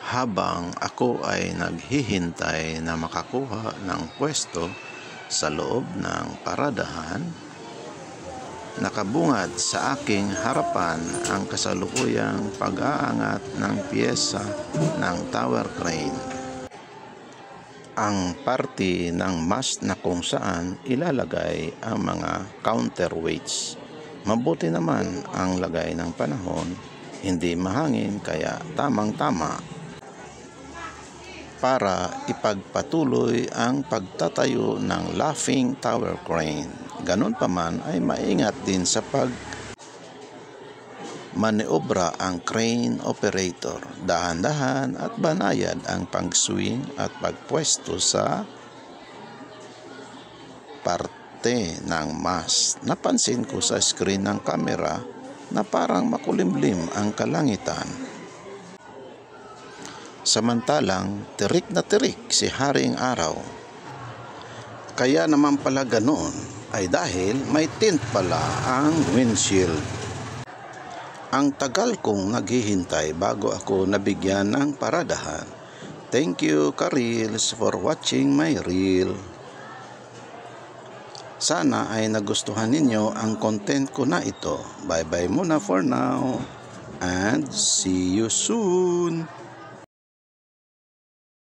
Habang ako ay naghihintay na makakuha ng pwesto sa loob ng paradahan, nakabungad sa aking harapan ang kasalukuyang pag-aangat ng piyesa ng tower crane. Ang parte ng mast na kung saan ilalagay ang mga counterweights. Mabuti naman ang lagay ng panahon, hindi mahangin kaya tamang-tama para ipagpatuloy ang pagtatayo ng laughing tower crane. Ganon pa man ay maingat din sa maniobra ang crane operator. Dahan-dahan at banayad ang pag-swing at pagpwesto sa parte ng mast. Napansin ko sa screen ng kamera na parang makulimlim ang kalangitan. Samantalang tirik na tirik si Haring Araw. Kaya naman pala ganoon ay dahil may tint pala ang windshield. Ang tagal kong naghihintay bago ako nabigyan ng paradahan. Thank you, Ka-Reels, for watching my reel. Sana ay nagustuhan ninyo ang content ko na ito. Bye-bye muna for now and see you soon.